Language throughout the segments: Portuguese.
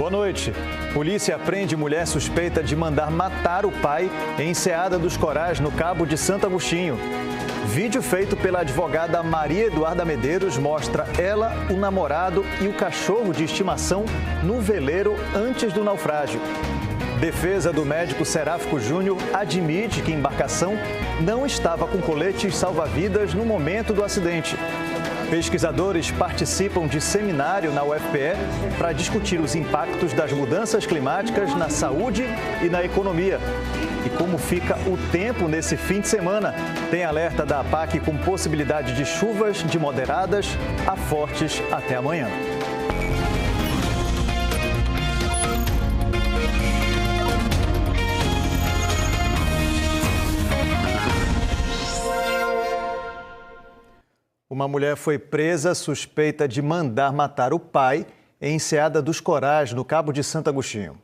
Boa noite. Polícia prende mulher suspeita de mandar matar o pai em Enseada dos Corais, no Cabo de Santo Agostinho. Vídeo feito pela advogada Maria Eduarda Medeiros mostra ela, o namorado e o cachorro de estimação no veleiro antes do naufrágio. Defesa do médico Seráfico Júnior admite que a embarcação não estava com coletes salva-vidas no momento do acidente. Pesquisadores participam de seminário na UFPE para discutir os impactos das mudanças climáticas na saúde e na economia. E como fica o tempo nesse fim de semana? Tem alerta da APAC com possibilidade de chuvas de moderadas a fortes até amanhã. Uma mulher foi presa suspeita de mandar matar o pai em Enseada dos Corais, no Cabo de Santo Agostinho.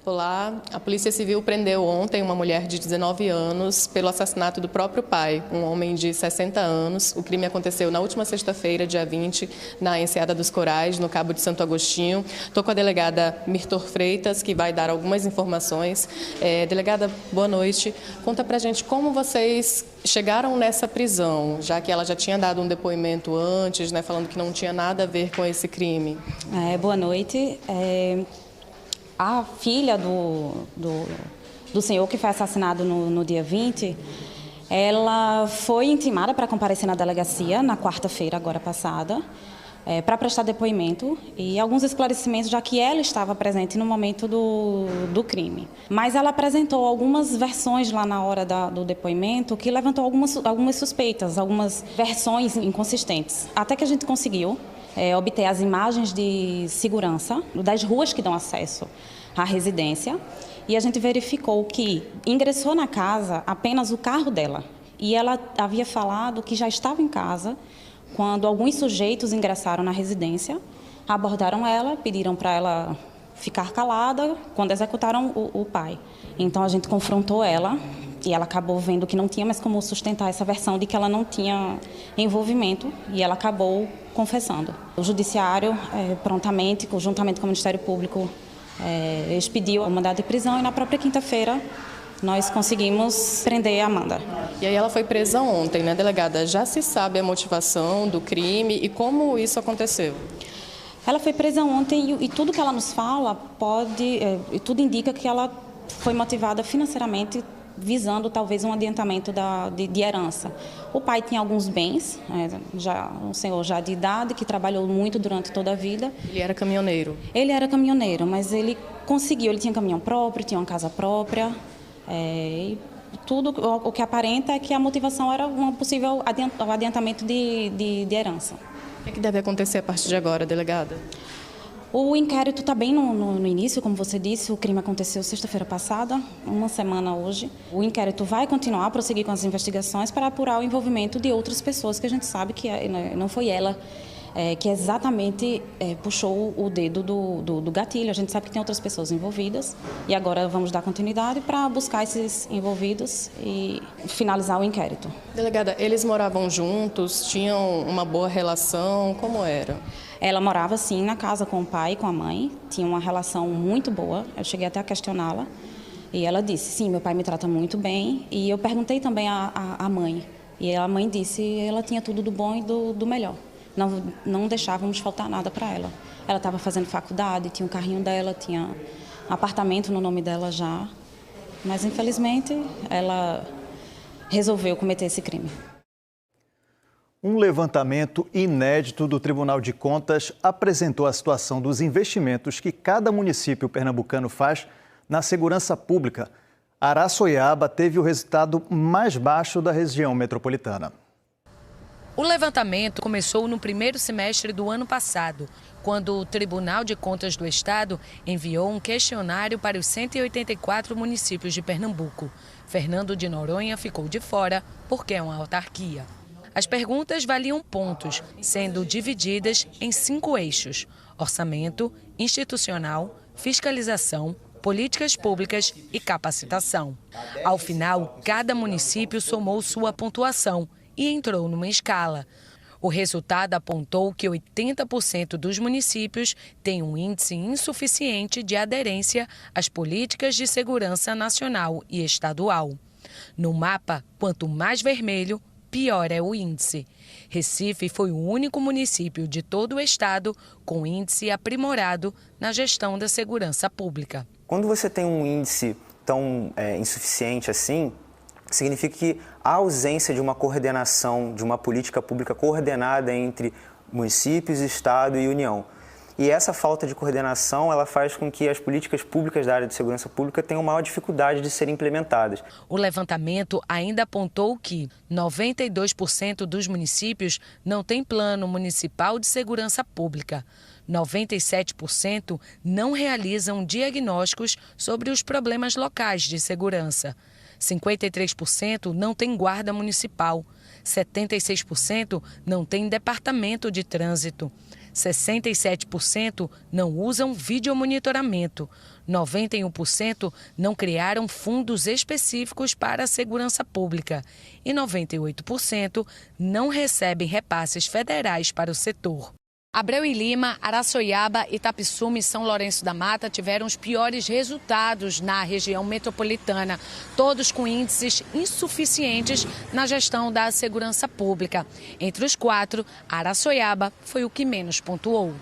Olá, a Polícia Civil prendeu ontem uma mulher de 19 anos pelo assassinato do próprio pai, um homem de 60 anos. O crime aconteceu na última sexta-feira, dia 20, na Enseada dos Corais, no Cabo de Santo Agostinho. Estou com a delegada Mirtor Freitas, que vai dar algumas informações. Delegada, boa noite. Conta pra gente como vocês chegaram nessa prisão, já que ela já tinha dado um depoimento antes, né, falando que não tinha nada a ver com esse crime. Boa noite. A filha do senhor que foi assassinado no dia 20, ela foi intimada para comparecer na delegacia na quarta-feira, agora passada, para prestar depoimento e alguns esclarecimentos, já que ela estava presente no momento do crime. Mas ela apresentou algumas versões lá na hora do depoimento que levantou algumas suspeitas, algumas versões inconsistentes. Até que a gente conseguiu obter as imagens de segurança das ruas que dão acesso à residência e a gente verificou que ingressou na casa apenas o carro dela e ela havia falado que já estava em casa quando alguns sujeitos ingressaram na residência, abordaram ela, pediram para ela ficar calada quando executaram o pai. Então a gente confrontou ela e ela acabou vendo que não tinha mais como sustentar essa versão de que ela não tinha envolvimento e ela acabou confessando. O Judiciário, prontamente, juntamente com o Ministério Público, expediu o mandado de prisão e na própria quinta-feira nós conseguimos prender a Amanda. E aí ela foi presa ontem, né, delegada? Já se sabe a motivação do crime e como isso aconteceu? Ela foi presa ontem e tudo que ela nos fala tudo indica que ela foi motivada financeiramente, visando talvez um adiantamento de herança. O pai tinha alguns bens, um senhor já de idade, que trabalhou muito durante toda a vida. Ele era caminhoneiro? Ele era caminhoneiro, mas ele conseguiu, ele tinha caminhão próprio, tinha uma casa própria. E tudo o que aparenta é que a motivação era um possível adiantamento de herança. O que deve acontecer a partir de agora, delegada? O inquérito está bem no início, como você disse, o crime aconteceu sexta-feira passada, uma semana hoje. O inquérito vai continuar a prosseguir com as investigações para apurar o envolvimento de outras pessoas que a gente sabe que não foi ela que exatamente puxou o dedo do gatilho. A gente sabe que tem outras pessoas envolvidas e agora vamos dar continuidade para buscar esses envolvidos e finalizar o inquérito. Delegada, eles moravam juntos, tinham uma boa relação, como era? Ela morava, sim, na casa com o pai e com a mãe, tinha uma relação muito boa, eu cheguei até a questioná-la, e ela disse, sim, meu pai me trata muito bem, e eu perguntei também à mãe, e a mãe disse que ela tinha tudo do bom e do melhor, não deixávamos faltar nada para ela. Ela estava fazendo faculdade, tinha um carrinho dela, tinha um apartamento no nome dela já, mas infelizmente ela resolveu cometer esse crime. Um levantamento inédito do Tribunal de Contas apresentou a situação dos investimentos que cada município pernambucano faz na segurança pública. Araçoiaba teve o resultado mais baixo da região metropolitana. O levantamento começou no primeiro semestre do ano passado, quando o Tribunal de Contas do Estado enviou um questionário para os 184 municípios de Pernambuco. Fernando de Noronha ficou de fora porque é uma autarquia. As perguntas valiam pontos, sendo divididas em 5 eixos: orçamento, institucional, fiscalização, políticas públicas e capacitação. Ao final, cada município somou sua pontuação e entrou numa escala. O resultado apontou que 80% dos municípios têm um índice insuficiente de aderência às políticas de segurança nacional e estadual. No mapa, quanto mais vermelho, pior é o índice. Recife foi o único município de todo o estado com índice aprimorado na gestão da segurança pública. Quando você tem um índice tão insuficiente assim, significa que há ausência de uma coordenação, de uma política pública coordenada entre municípios, estado e União. E essa falta de coordenação, ela faz com que as políticas públicas da área de segurança pública tenham maior dificuldade de serem implementadas. O levantamento ainda apontou que 92% dos municípios não têm plano municipal de segurança pública. 97% não realizam diagnósticos sobre os problemas locais de segurança. 53% não tem guarda municipal. 76% não tem departamento de trânsito. 67% não usam videomonitoramento. 91% não criaram fundos específicos para a segurança pública. E 98% não recebem repasses federais para o setor. Abreu e Lima, Araçoiaba, Itapissuma e São Lourenço da Mata tiveram os piores resultados na região metropolitana, todos com índices insuficientes na gestão da segurança pública. Entre os 4, Araçoiaba foi o que menos pontuou.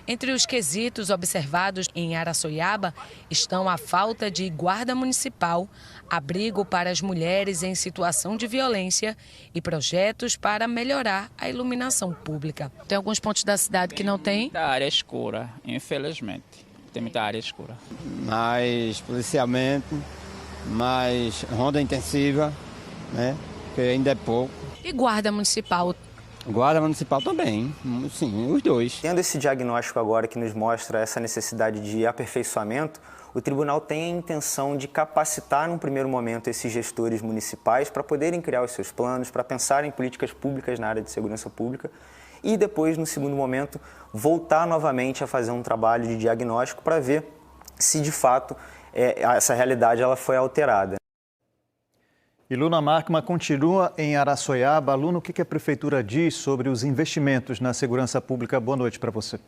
Entre os quesitos observados em Araçoiaba estão a falta de guarda municipal, abrigo para as mulheres em situação de violência e projetos para melhorar a iluminação pública. Tem alguns pontos da cidade que não tem? Muita área escura, infelizmente. Tem muita área escura. Mais policiamento, mais ronda intensiva, né? Que ainda é pouco. E guarda municipal? Guarda municipal também, sim, os dois. Tendo esse diagnóstico agora que nos mostra essa necessidade de aperfeiçoamento, o tribunal tem a intenção de capacitar, num primeiro momento, esses gestores municipais para poderem criar os seus planos, para pensar em políticas públicas na área de segurança pública e depois, no segundo momento, voltar novamente a fazer um trabalho de diagnóstico para ver se, de fato, essa realidade ela foi alterada. E Luna Markman continua em Araçoiaba. Luna, o que a Prefeitura diz sobre os investimentos na segurança pública? Boa noite para você.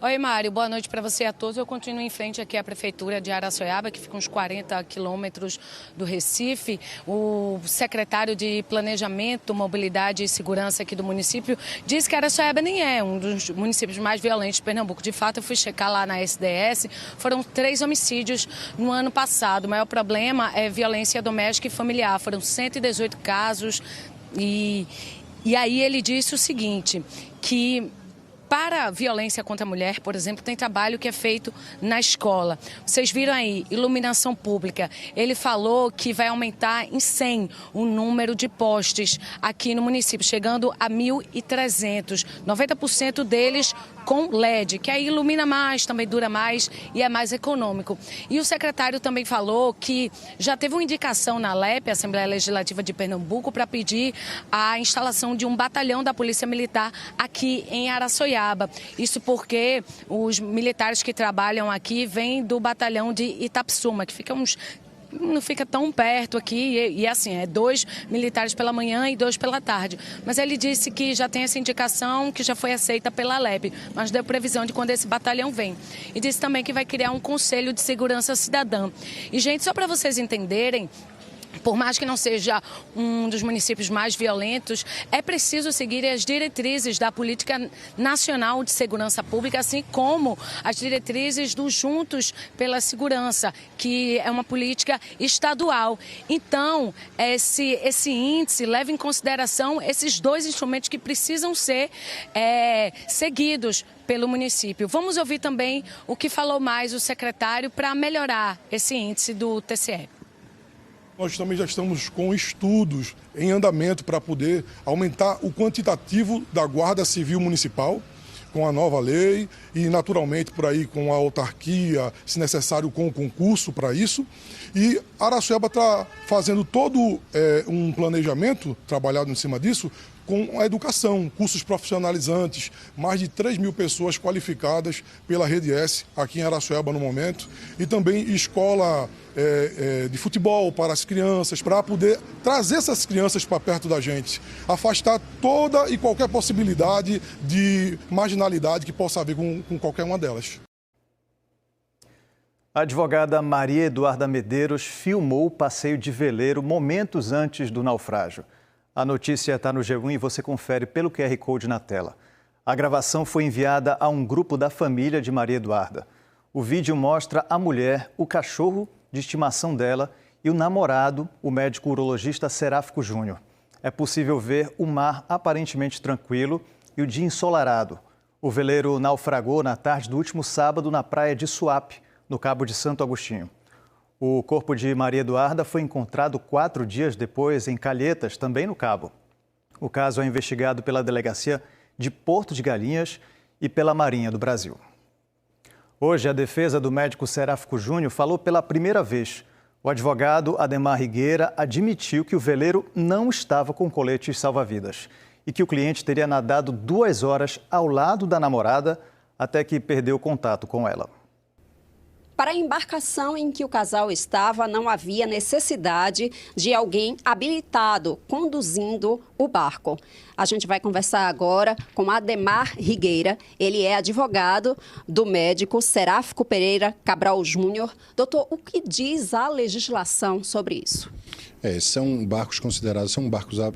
Oi, Mário. Boa noite para você e a todos. Eu continuo em frente aqui à Prefeitura de Araçoiaba, que fica uns 40 quilômetros do Recife. O secretário de Planejamento, Mobilidade e Segurança aqui do município disse que Araçoiaba nem é um dos municípios mais violentos de Pernambuco. De fato, eu fui checar lá na SDS, foram 3 homicídios no ano passado. O maior problema é violência doméstica e familiar. Foram 118 casos e aí ele disse o seguinte, que para a violência contra a mulher, por exemplo, tem trabalho que é feito na escola. Vocês viram aí, iluminação pública. Ele falou que vai aumentar em 100 o número de postes aqui no município, chegando a 1.300. 90% deles com LED, que aí ilumina mais, também dura mais e é mais econômico. E o secretário também falou que já teve uma indicação na ALEP, Assembleia Legislativa de Pernambuco, para pedir a instalação de um batalhão da Polícia Militar aqui em Araçoiaba. Isso porque os militares que trabalham aqui vêm do batalhão de Itapissuma, que não fica tão perto aqui e assim, é 2 militares pela manhã e 2 pela tarde. Mas ele disse que já tem essa indicação, que já foi aceita pela ALEP, mas deu previsão de quando esse batalhão vem. E disse também que vai criar um Conselho de Segurança Cidadã. E, gente, só para vocês entenderem, por mais que não seja um dos municípios mais violentos, é preciso seguir as diretrizes da Política Nacional de Segurança Pública, assim como as diretrizes do Juntos pela Segurança, que é uma política estadual. Então, esse índice leva em consideração esses 2 instrumentos que precisam ser seguidos pelo município. Vamos ouvir também o que falou mais o secretário para melhorar esse índice do TCE. Nós também já estamos com estudos em andamento para poder aumentar o quantitativo da Guarda Civil Municipal com a nova lei e, naturalmente, por aí com a autarquia, se necessário, com o concurso para isso. E Araçoiaba está fazendo todo um planejamento, trabalhado em cima disso, com a educação, cursos profissionalizantes, mais de 3 mil pessoas qualificadas pela Rede S aqui em Araçoiaba no momento, e também escola de futebol para as crianças, para poder trazer essas crianças para perto da gente, afastar toda e qualquer possibilidade de marginalidade que possa haver com qualquer uma delas. A advogada Maria Eduarda Medeiros filmou o passeio de veleiro momentos antes do naufrágio. A notícia está no G1 e você confere pelo QR Code na tela. A gravação foi enviada a um grupo da família de Maria Eduarda. O vídeo mostra a mulher, o cachorro de estimação dela e o namorado, o médico urologista Seráfico Júnior. É possível ver o mar aparentemente tranquilo e o dia ensolarado. O veleiro naufragou na tarde do último sábado na praia de Suape, no Cabo de Santo Agostinho. O corpo de Maria Eduarda foi encontrado 4 dias depois em Calhetas, também no Cabo. O caso é investigado pela Delegacia de Porto de Galinhas e pela Marinha do Brasil. Hoje, a defesa do médico Seráfico Júnior falou pela primeira vez. O advogado Ademar Rigueira admitiu que o veleiro não estava com coletes salva-vidas e que o cliente teria nadado 2 horas ao lado da namorada até que perdeu contato com ela. Para a embarcação em que o casal estava, não havia necessidade de alguém habilitado conduzindo o barco. A gente vai conversar agora com Ademar Rigueira. Ele é advogado do médico Seráfico Pereira Cabral Júnior. Doutor, o que diz a legislação sobre isso? São barcos considerados,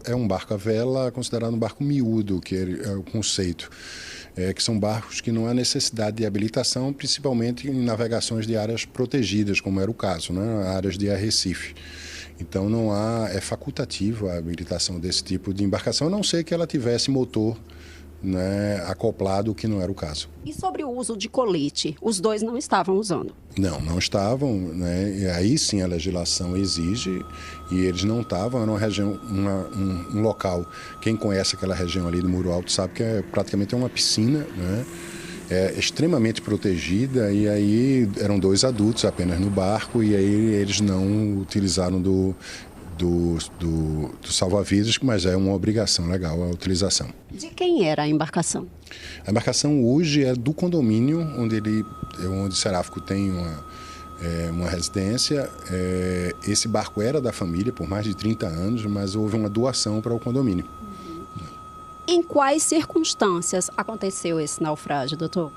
é um barco à vela considerado um barco miúdo, que é o conceito. Que são barcos que não há necessidade de habilitação, principalmente em navegações de áreas protegidas, como era o caso, né? Áreas de arrecife. Então não é facultativo a habilitação desse tipo de embarcação, a não ser que ela tivesse motor, né, acoplado, o que não era o caso. E sobre o uso de colete? Os dois não estavam usando? Não estavam, né? E aí sim a legislação exige, e eles não estavam. Era uma região, um local, quem conhece aquela região ali do Muro Alto sabe que praticamente é uma piscina, né? É extremamente protegida, e aí eram 2 adultos apenas no barco, e aí eles não utilizaram do salva-vidas, mas é uma obrigação legal a utilização. De quem era a embarcação? A embarcação hoje é do condomínio, onde o Seráfico tem uma residência. Esse barco era da família por mais de 30 anos, mas houve uma doação para o condomínio. Em quais circunstâncias aconteceu esse naufrágio, doutor?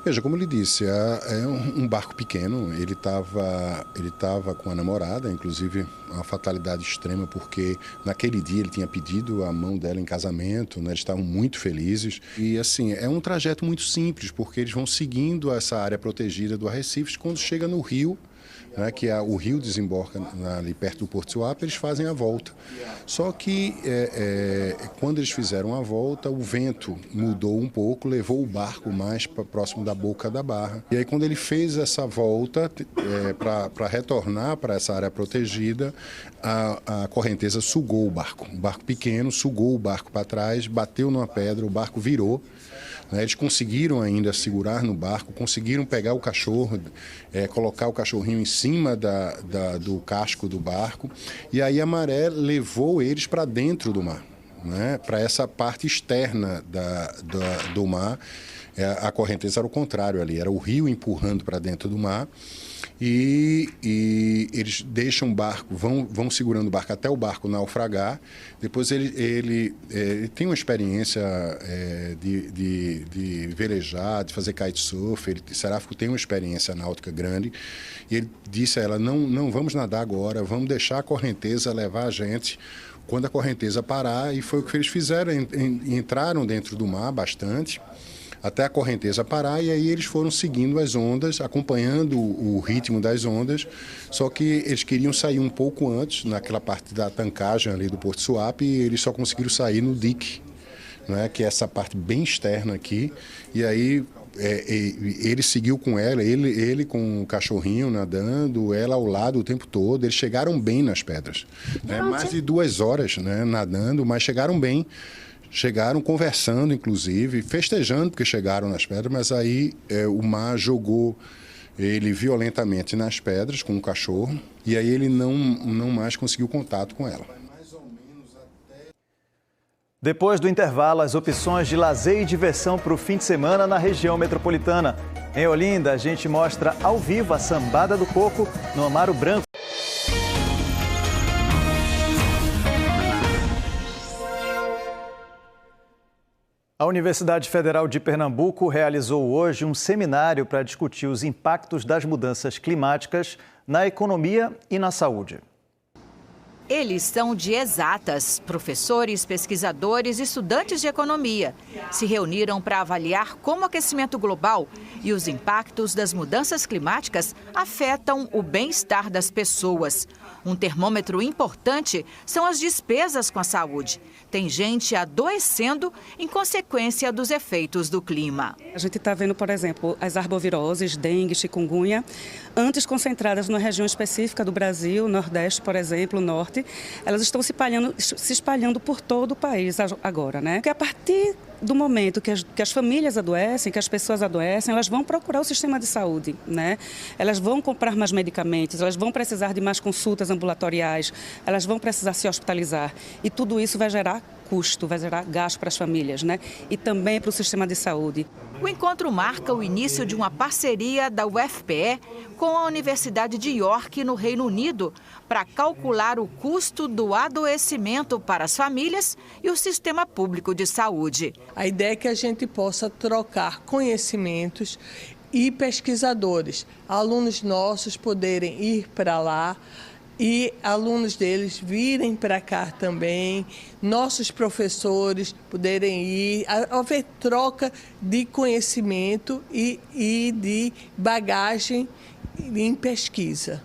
Veja, como ele disse, é um barco pequeno. Ele estava com a namorada, inclusive uma fatalidade extrema, porque naquele dia ele tinha pedido a mão dela em casamento, né? Eles estavam muito felizes. E assim, é um trajeto muito simples, porque eles vão seguindo essa área protegida do arrecife. Quando chega no rio, né, que o rio desemboca ali perto do Porto Suape, eles fazem a volta. Só que quando eles fizeram a volta, o vento mudou um pouco, levou o barco mais próximo da boca da barra. E aí quando ele fez essa volta para retornar para essa área protegida, a correnteza sugou o barco. Um barco pequeno sugou o barco para trás, bateu numa pedra, o barco virou. Eles conseguiram ainda segurar no barco, conseguiram pegar o cachorro, colocar o cachorrinho em cima do casco do barco, e aí a maré levou eles para dentro do mar, né? Para essa parte externa do mar. A correnteza era o contrário ali, era o rio empurrando para dentro do mar. E eles deixam o barco, vão segurando o barco até o barco naufragar. Depois ele tem uma experiência de velejar, de fazer kitesurf. Seráfico tem uma experiência náutica grande. E ele disse a ela, não vamos nadar agora, vamos deixar a correnteza levar a gente quando a correnteza parar. E foi o que eles fizeram, entraram dentro do mar bastante, até a correnteza parar, e aí eles foram seguindo as ondas, acompanhando o ritmo das ondas, só que eles queriam sair um pouco antes, naquela parte da tancagem ali do Porto Suape, e eles só conseguiram sair no dique, né, que é essa parte bem externa aqui, e aí ele seguiu com ela, ele com o cachorrinho nadando, ela ao lado o tempo todo. Eles chegaram bem nas pedras, né, mais de 2 horas, né, nadando, mas chegaram bem. Chegaram conversando, inclusive, festejando porque chegaram nas pedras, mas aí o mar jogou ele violentamente nas pedras com o cachorro, e aí ele não mais conseguiu contato com ela. Depois do intervalo, as opções de lazer e diversão para o fim de semana na região metropolitana. Em Olinda, a gente mostra ao vivo a Sambada do Coco no Amaro Branco. A Universidade Federal de Pernambuco realizou hoje um seminário para discutir os impactos das mudanças climáticas na economia e na saúde. Eles são de exatas, professores, pesquisadores e estudantes de economia. Se reuniram para avaliar como o aquecimento global e os impactos das mudanças climáticas afetam o bem-estar das pessoas. Um termômetro importante são as despesas com a saúde. Tem gente adoecendo em consequência dos efeitos do clima. A gente está vendo, por exemplo, as arboviroses, dengue, chikungunya, antes concentradas numa região específica do Brasil, Nordeste, por exemplo, Norte, elas estão se espalhando por todo o país agora, né? Porque a partir do momento que as famílias adoecem, que as pessoas adoecem, elas vão procurar o sistema de saúde, né? Elas vão comprar mais medicamentos, elas vão precisar de mais consultas ambulatoriais, elas vão precisar se hospitalizar. E tudo isso vai gerar custo, vai gerar gasto para as famílias, né? E também para o sistema de saúde. O encontro marca o início de uma parceria da UFPE com a Universidade de York, no Reino Unido, para calcular o custo do adoecimento para as famílias e o sistema público de saúde. A ideia é que a gente possa trocar conhecimentos e pesquisadores, alunos nossos poderem ir para lá, e alunos deles virem para cá também, nossos professores poderem ir, haver troca de conhecimento e de bagagem em pesquisa.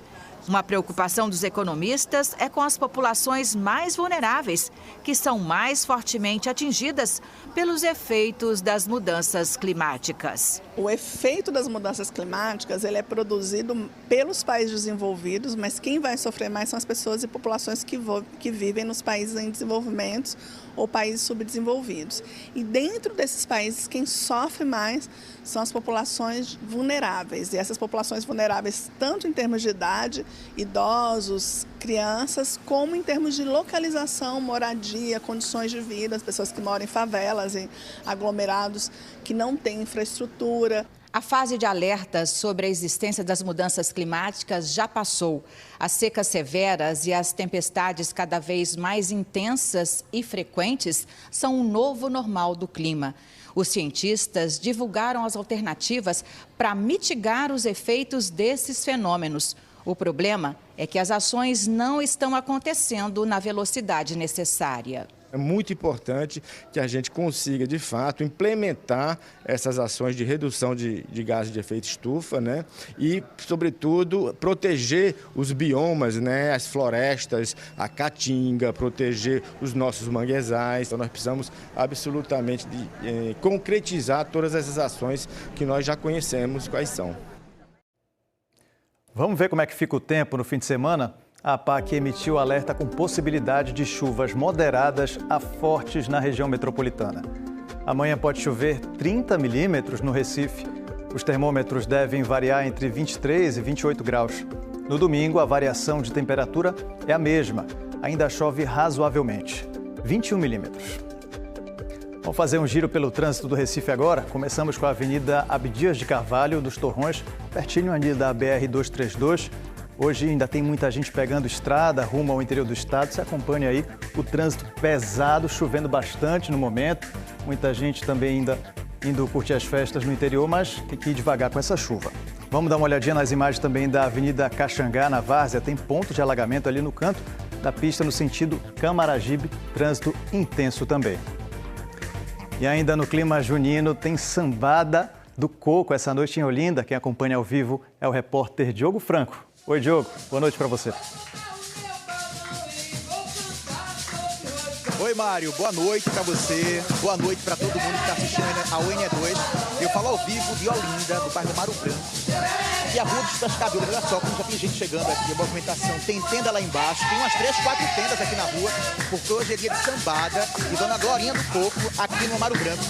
Uma preocupação dos economistas é com as populações mais vulneráveis, que são mais fortemente atingidas pelos efeitos das mudanças climáticas. O efeito das mudanças climáticas ele é produzido pelos países desenvolvidos, mas quem vai sofrer mais são as pessoas e populações que vivem nos países em desenvolvimento ou países subdesenvolvidos. E dentro desses países, quem sofre mais são as populações vulneráveis. E essas populações vulneráveis, tanto em termos de idade, idosos, crianças, como em termos de localização, moradia, condições de vida, as pessoas que moram em favelas, em aglomerados, que não têm infraestrutura. A fase de alertas sobre a existência das mudanças climáticas já passou. As secas severas e as tempestades cada vez mais intensas e frequentes são um novo normal do clima. Os cientistas divulgaram as alternativas para mitigar os efeitos desses fenômenos. O problema é que as ações não estão acontecendo na velocidade necessária. É muito importante que a gente consiga, de fato, implementar essas ações de redução de gases de efeito estufa, né? E, sobretudo, proteger os biomas, né? As florestas, a caatinga, proteger os nossos manguezais. Então, nós precisamos absolutamente concretizar todas essas ações que nós já conhecemos quais são. Vamos ver como é que fica o tempo no fim de semana? A APAC emitiu alerta com possibilidade de chuvas moderadas a fortes na região metropolitana. Amanhã pode chover 30 milímetros no Recife. Os termômetros devem variar entre 23 e 28 graus. No domingo, a variação de temperatura é a mesma. Ainda chove razoavelmente, 21 milímetros. Vamos fazer um giro pelo trânsito do Recife agora. Começamos com a Avenida Abdias de Carvalho, dos Torrões, pertinho ali da BR-232. Hoje ainda tem muita gente pegando estrada rumo ao interior do estado. Você acompanha aí o trânsito pesado, chovendo bastante no momento. Muita gente também ainda indo curtir as festas no interior, mas tem que ir devagar com essa chuva. Vamos dar uma olhadinha nas imagens também da Avenida Caxangá, na Várzea. Tem ponto de alagamento ali no canto da pista no sentido Camaragibe. Trânsito intenso também. E ainda no clima junino tem Sambada do Coco essa noite em Olinda. Quem acompanha ao vivo é o repórter Diogo Franco. Oi, Diogo. Boa noite para você. Oi, Mário. Boa noite para você. Boa noite para todo mundo que está assistindo ao NE2. Eu falo ao vivo de Olinda, do bairro Amaro Branco. E a Rua dos Pescadores, olha só como já tem gente chegando aqui, a movimentação. Tem tenda lá embaixo, tem umas 3, 4 tendas aqui na rua, porque hoje é dia de Sambada e Dona Glorinha do Coco aqui no Amaro Branco.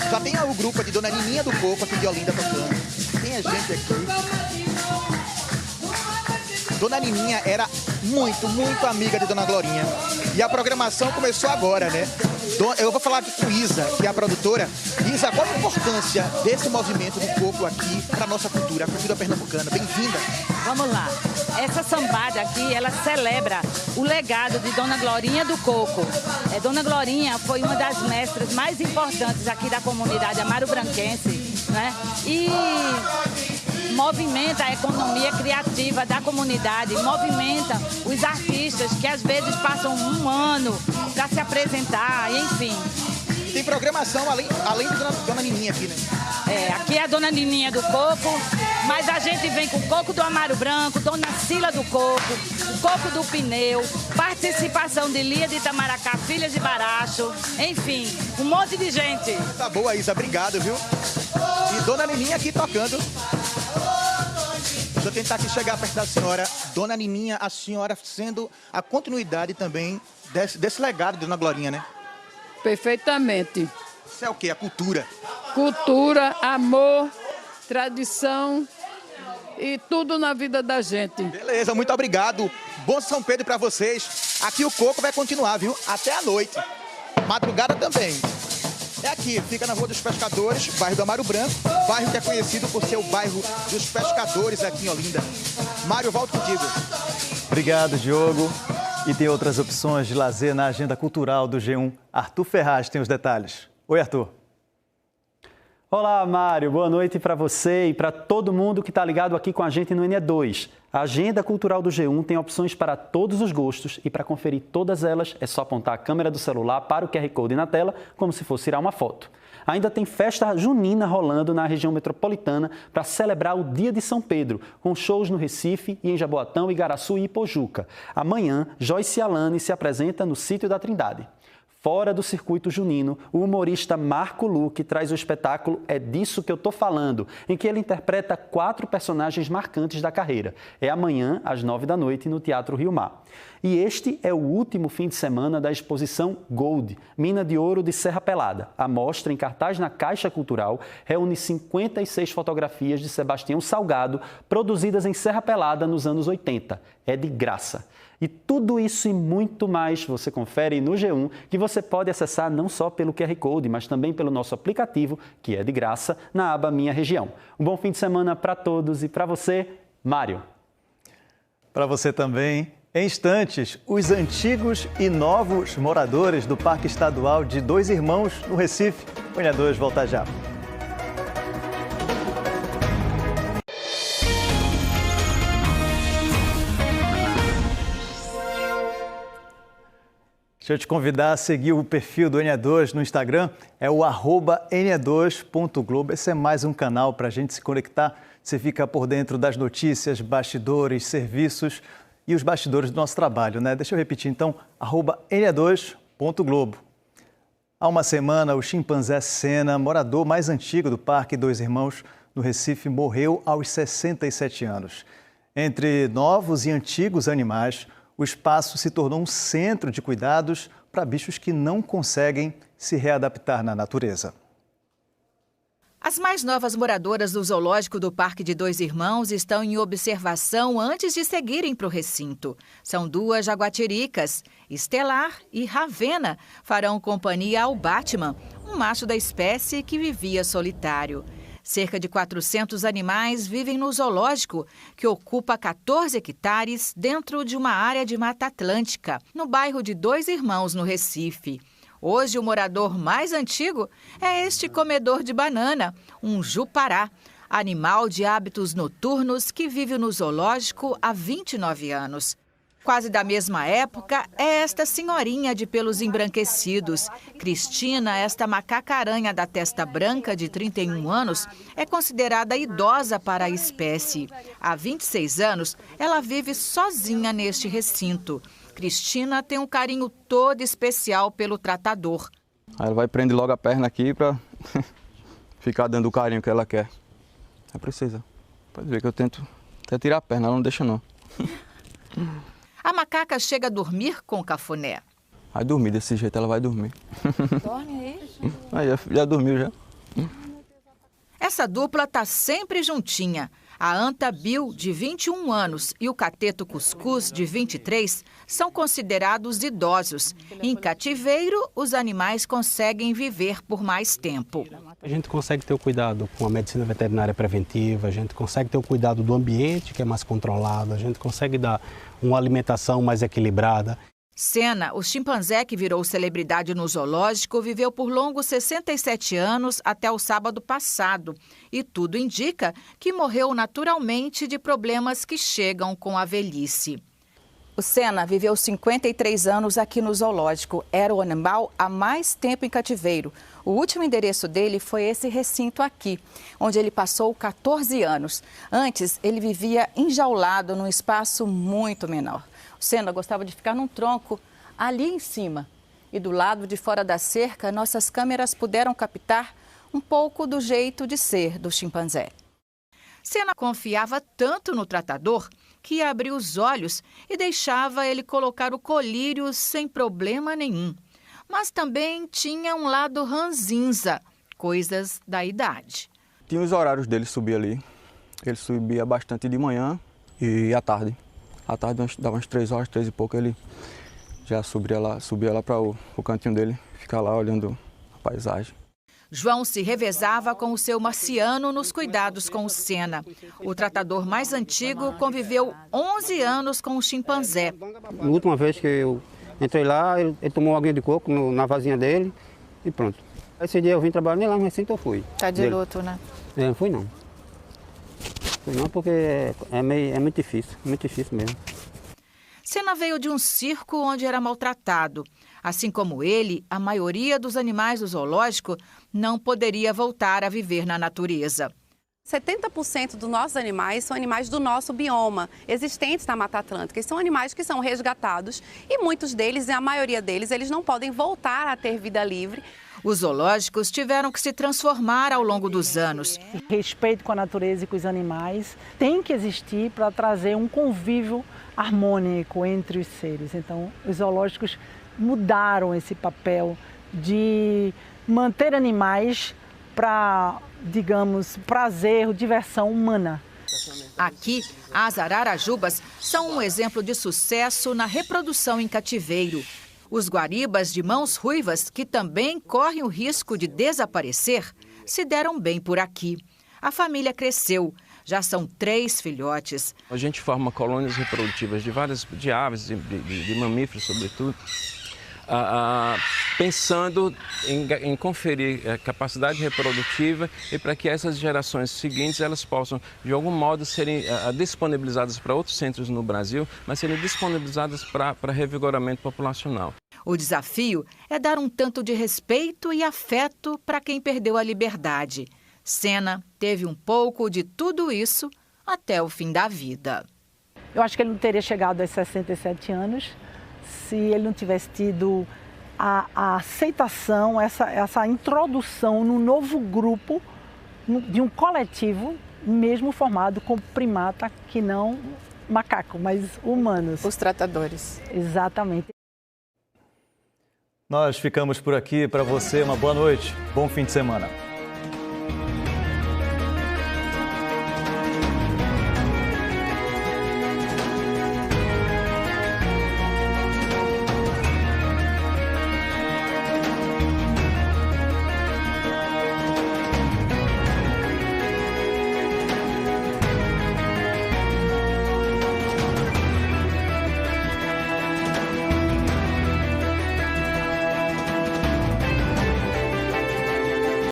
Já tem o grupo de Dona Nininha do Coco aqui de Olinda tocando. Tem a gente aqui. Dona Nininha era muito amiga de Dona Glorinha. E a programação começou agora, né? Eu vou falar aqui com Isa, que é a produtora. Isa, qual a importância desse movimento do coco aqui para a nossa cultura, a cultura pernambucana? Bem-vinda. Vamos lá. Essa sambada aqui, ela celebra o legado de Dona Glorinha do Coco. Dona Glorinha foi uma das mestras mais importantes aqui da comunidade amaro-branquense, né? E movimenta a economia criativa da comunidade, movimenta os artistas que às vezes passam um ano para se apresentar, enfim. Tem programação além de Dona Nininha aqui, né? Aqui é a Dona Nininha do Coco, mas a gente vem com o Coco do Amaro Branco, Dona Cila do Coco, o Coco do Pneu, participação de Lia de Itamaracá, Filhas de Baracho, enfim, um monte de gente. Tá boa, Isa, obrigado, viu? E Dona Nininha aqui tocando. Deixa eu tentar aqui chegar perto da senhora. Dona Nininha, a senhora sendo a continuidade também desse legado de Dona Glorinha, né? Perfeitamente. Isso é o quê? A cultura? Cultura, amor, tradição e tudo na vida da gente. Beleza, muito obrigado. Bom São Pedro para vocês. Aqui o coco vai continuar, viu? Até a noite. Madrugada também. É aqui, fica na Rua dos Pescadores, bairro do Amaro Branco, bairro que é conhecido por ser o bairro dos pescadores aqui em Olinda. Mário, volto contigo. Obrigado, Diogo. E tem outras opções de lazer na agenda cultural do G1. Arthur Ferraz tem os detalhes. Oi, Arthur. Olá, Mário. Boa noite para você e para todo mundo que está ligado aqui com a gente no NE2. A agenda cultural do G1 tem opções para todos os gostos e para conferir todas elas é só apontar a câmera do celular para o QR Code na tela, como se fosse tirar uma foto. Ainda tem festa junina rolando na região metropolitana para celebrar o Dia de São Pedro, com shows no Recife e em Jaboatão, Igaraçu e Ipojuca. Amanhã, Joyce Alane se apresenta no Sítio da Trindade. Fora do circuito junino, o humorista Marco Luque traz o espetáculo É Disso Que Eu Tô Falando, em que ele interpreta 4 personagens marcantes da carreira. É amanhã, às 9h, no Teatro Rio Mar. E este é o último fim de semana da exposição Gold, Mina de Ouro de Serra Pelada. A mostra, em cartaz na Caixa Cultural, reúne 56 fotografias de Sebastião Salgado, produzidas em Serra Pelada nos anos 80. É de graça. E tudo isso e muito mais você confere no G1, que você pode acessar não só pelo QR Code, mas também pelo nosso aplicativo, que é de graça, na aba Minha Região. Um bom fim de semana para todos e para você, Mário. Para você também. Em instantes, os antigos e novos moradores do Parque Estadual de Dois Irmãos, no Recife. O NE2 volta já. Deixa eu te convidar a seguir o perfil do NE2 no Instagram, é o @ne2.globo. Esse é mais um canal para a gente se conectar. Você fica por dentro das notícias, bastidores, serviços e os bastidores do nosso trabalho, né? Deixa eu repetir então, @ne2.globo. Há uma semana, o chimpanzé Senna, morador mais antigo do Parque Dois Irmãos, no Recife, morreu aos 67 anos. Entre novos e antigos animais, o espaço se tornou um centro de cuidados para bichos que não conseguem se readaptar na natureza. As mais novas moradoras do zoológico do Parque de Dois Irmãos estão em observação antes de seguirem para o recinto. São 2 jaguatiricas, Estelar e Ravena, farão companhia ao Batman, um macho da espécie que vivia solitário. Cerca de 400 animais vivem no zoológico, que ocupa 14 hectares dentro de uma área de Mata Atlântica, no bairro de Dois Irmãos, no Recife. Hoje, o morador mais antigo é este comedor de banana, um jupará, animal de hábitos noturnos que vive no zoológico há 29 anos. Quase da mesma época é esta senhorinha de pelos embranquecidos. Cristina, esta macaca-aranha da testa branca de 31 anos, é considerada idosa para a espécie. Há 26 anos, ela vive sozinha neste recinto. Cristina tem um carinho todo especial pelo tratador. Aí ela vai prender logo a perna aqui para ficar dando o carinho que ela quer. É precisa. Pode ver que eu tento até tirar a perna, ela não deixa não. A macaca chega a dormir com o cafuné. Vai dormir desse jeito, ela vai dormir. Dorme aí? Aí já dormiu já. Essa dupla tá sempre juntinha. A Anta Bill, de 21 anos, e o Cateto Cuscuz, de 23, são considerados idosos. Em cativeiro, os animais conseguem viver por mais tempo. A gente consegue ter o cuidado com a medicina veterinária preventiva, a gente consegue ter o cuidado do ambiente, que é mais controlado, a gente consegue dar uma alimentação mais equilibrada. Senna, o chimpanzé que virou celebridade no zoológico, viveu por longos 67 anos até o sábado passado. E tudo indica que morreu naturalmente de problemas que chegam com a velhice. O Senna viveu 53 anos aqui no zoológico. Era o animal há mais tempo em cativeiro. O último endereço dele foi esse recinto aqui, onde ele passou 14 anos. Antes, ele vivia enjaulado num espaço muito menor. O Senna gostava de ficar num tronco ali em cima. E do lado de fora da cerca, nossas câmeras puderam captar um pouco do jeito de ser do chimpanzé. Senna confiava tanto no tratador que ia abrir os olhos e deixava ele colocar o colírio sem problema nenhum. Mas também tinha um lado ranzinza, coisas da idade. Tinha os horários dele subir ali. Ele subia bastante de manhã e à tarde. À tarde, dava umas 3 horas, 3 e pouco, ele já subia lá para o cantinho dele, ficar lá olhando a paisagem. João se revezava com o seu Marciano nos cuidados com o Senna. O tratador mais antigo conviveu 11 anos com o chimpanzé. Na última vez que eu entrei lá, ele tomou água de coco na vasinha dele e pronto. Esse dia eu vim trabalhar, nem lá no recinto eu fui. Tá de luto, né? Não fui não. Fui não porque é muito difícil mesmo. Senna veio de um circo onde era maltratado. Assim como ele, a maioria dos animais do zoológico não poderia voltar a viver na natureza. 70% dos nossos animais são animais do nosso bioma, existentes na Mata Atlântica. E são animais que são resgatados e muitos deles, e a maioria deles, eles não podem voltar a ter vida livre. Os zoológicos tiveram que se transformar ao longo dos anos. O respeito com a natureza e com os animais tem que existir para trazer um convívio harmônico entre os seres. Então, os zoológicos mudaram esse papel de manter animais para, digamos, prazer, diversão humana. Aqui, as ararajubas são um exemplo de sucesso na reprodução em cativeiro. Os guaribas de mãos ruivas, que também correm o risco de desaparecer, se deram bem por aqui. A família cresceu. Já são 3 filhotes. A gente forma colônias reprodutivas de aves, de mamíferos, sobretudo, pensando em conferir capacidade reprodutiva e para que essas gerações seguintes elas possam, de algum modo, serem disponibilizadas para outros centros no Brasil, mas serem disponibilizadas para revigoramento populacional. O desafio é dar um tanto de respeito e afeto para quem perdeu a liberdade. Senna teve um pouco de tudo isso até o fim da vida. Eu acho que ele não teria chegado aos 67 anos se ele não tivesse tido a aceitação, essa introdução no novo grupo, de um coletivo, mesmo formado com primata, que não macaco, mas humanos. Os tratadores. Exatamente. Nós ficamos por aqui. Para você, uma boa noite. Bom fim de semana.